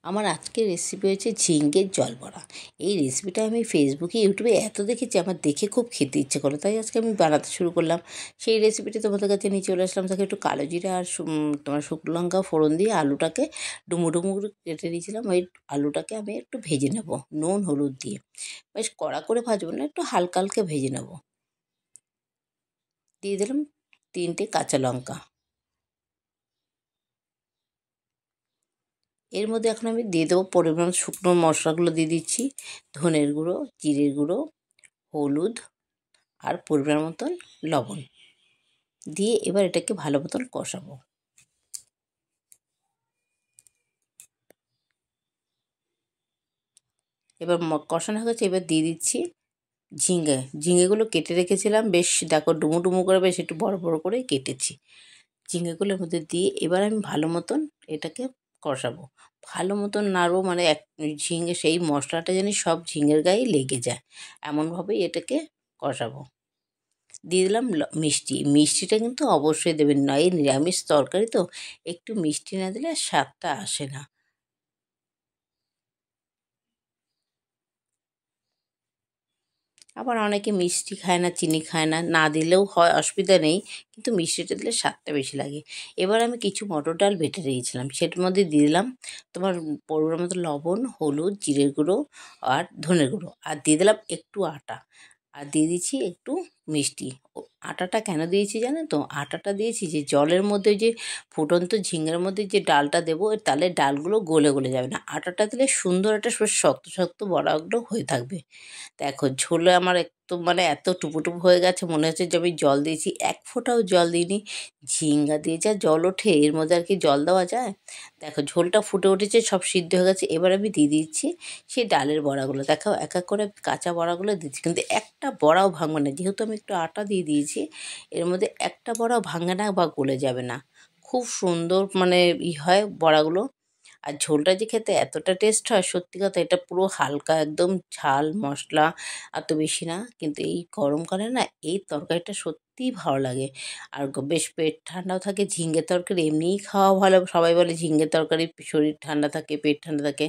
আমার আজকের রেসিপি হচ্ছে ঝিঙ্গের জল বড়া। এই রেসিপিটা আমি ফেসবুকে ইউটিউবে এত দেখেছি, আমার দেখে খুব খেতে ইচ্ছে করলো, তাই আজকে আমি বানাতে শুরু করলাম। সেই রেসিপিটি তোমাদের কাছে নিয়ে চলে আসলাম। তাকে একটু কালো জিরা আর তোমার শুকনো লঙ্কা ফোড়ন দিয়ে আলুটাকে ডুমো ডুমো করে কেটে নিয়েছিলাম। ওই আলুটাকে আমি একটু ভেজে নেব নুন হলুদ দিয়ে। বেশ কড়া করে ভাজবো না, একটু হালকা হালকা ভেজে নেব। দিয়ে দিলাম 3টে কাঁচা লঙ্কা। এর মধ্যে এখন আমি দিয়ে দেবো পরিমাণ শুকনো মশলাগুলো দিয়ে দিচ্ছি। ধনের গুঁড়ো, জিরের গুঁড়ো, হলুদ আর পরিমাণ মতন লবণ দিয়ে এবার এটাকে ভালো মতন কষাবো। এবার কষানো হয়ে গেছে, এবার দিয়ে দিচ্ছি ঝিঙেগুলো কেটে রেখেছিলাম। বেশ দেখো ডুমো ডুমো করে বেশ একটু বড় বড় করে কেটেছি। ঝিঙেগুলোর মধ্যে দিয়ে এবার আমি ভালো মতন এটাকে কষাবো। ভালো মতন নাড়বো, মানে ঝিঙে সেই মশলাটা যেন সব ঝিঙের গায়ে লেগে যায়, এমনভাবেই এটাকে কষাবো। দিয়ে দিলাম মিষ্টি। মিষ্টিটা কিন্তু অবশ্যই দেবেন, না এই নিরামিষ তরকারি তো একটু মিষ্টি না দিলে স্বাদটা আসে না। আবার অনেকে মিষ্টি খায় না, চিনি খায় না, না দিলেও হয়, অসুবিধা নেই, কিন্তু মিষ্টিটা দিলে স্বাদটা বেশি লাগে। এবার আমি কিছু মটর ডাল বেটে রেখেছিলাম, সেটার মধ্যে দিয়ে দিলাম তোমার পরিমাণ মতো লবণ, হলুদ, জিরের গুঁড়ো আর ধনের গুঁড়ো, আর দিয়ে দিলাম একটু আটা, আর দিয়ে দিচ্ছি একটু মিষ্টি। আটাটা কেন দিয়েছি জানো তো? আটাটা দিয়েছি যে জলের মধ্যে যে ফুটন্ত ঝিঙের মধ্যে যে ডালটা দেবো, তাহলে ডালগুলো গলে গলে যাবে না। আটাটা দিলে সুন্দর একটা শক্ত শক্ত বড়াগুলো হয়ে থাকবে। দেখো ঝোলে আমার একদম মানে এত টুপু টুপু হয়ে গেছে, মনে হচ্ছে যে আমি জল দিয়েছি, এক ফোঁটাও জল দিইনি। ঝিঙ্গা দিয়ে যা জল ওঠে, এর মধ্যে আর কি জল দেওয়া যায়? দেখো ঝোলটা ফুটে উঠেছে, সব সিদ্ধ হয়ে গেছে। এবার আমি দিয়ে দিচ্ছি সেই ডালের বড়াগুলো। দেখো এক এক করে কাঁচা বড়াগুলো দিচ্ছি, কিন্তু একটা বড়াও ভাঙবে না, যেহেতু আমি একটু আটা দিয়ে দিয়েছি। এর মধ্যে একটা বড়াও ভাঙে না বা গলে যাবে না, খুব সুন্দর মানে হয় বড়াগুলো। আর ঝোলটা যে খেতে এতটা টেস্ট হয়, সত্যি কথা, এটা পুরো হালকা একদম, ঝাল মশলা এত বেশি না, কিন্তু এই গরমকালে না এই তরকারিটা সত্যিই ভালো লাগে। আর বেশ পেট ঠান্ডাও থাকে। ঝিঙে তরকারি এমনিই খাওয়া ভালো, সবাই বলে ঝিঙে তরকারি শরীর ঠান্ডা থাকে, পেট ঠান্ডা থাকে,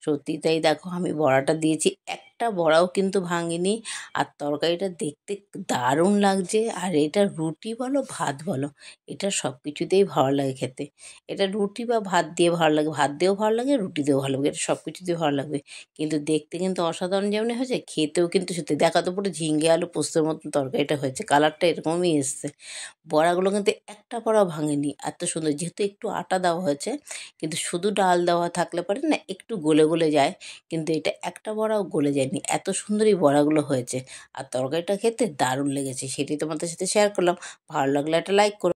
সত্যি তাই। দেখো আমি বড়াটা দিয়েছি, একটা বড়াও কিন্তু ভাঙিনি, আর তরকারিটা দেখতে দারুণ লাগছে। আর এটা রুটি বলো ভাত বলো, এটা সব কিছুতেই ভালো লাগে খেতে। এটা রুটি বা ভাত দিয়ে ভালো লাগে, ভাত দিয়েও ভালো লাগে, রুটি দিয়েও ভালো লাগে, এটা সব কিছু দিয়ে ভালো লাগবে। কিন্তু দেখতে কিন্তু অসাধারণ যেমনি হয়েছে, খেতেও কিন্তু সত্যি দেখা তো পুরো ঝিঙ্গে আলু পোস্তের মতন তরকারিটা হয়েছে, কালারটা এরকমই এসছে। বড়াগুলো কিন্তু একটা বড়াও ভাঙেনি, এত সুন্দর। যেহেতু একটু আটা দেওয়া হয়েছে, কিন্তু শুধু ডাল দেওয়া থাকলে পারে না একটু গলে গলে যায়, কিন্তু এটা একটা বড়াও গলে যায়নি, এত সুন্দর এই বড়াগুলো হয়েছে। আর তরকারিটা খেতে দারুণ লেগেছে, সেটি তোমাদের সাথে শেয়ার করলাম। ভালো লাগলে একটা লাইক করো।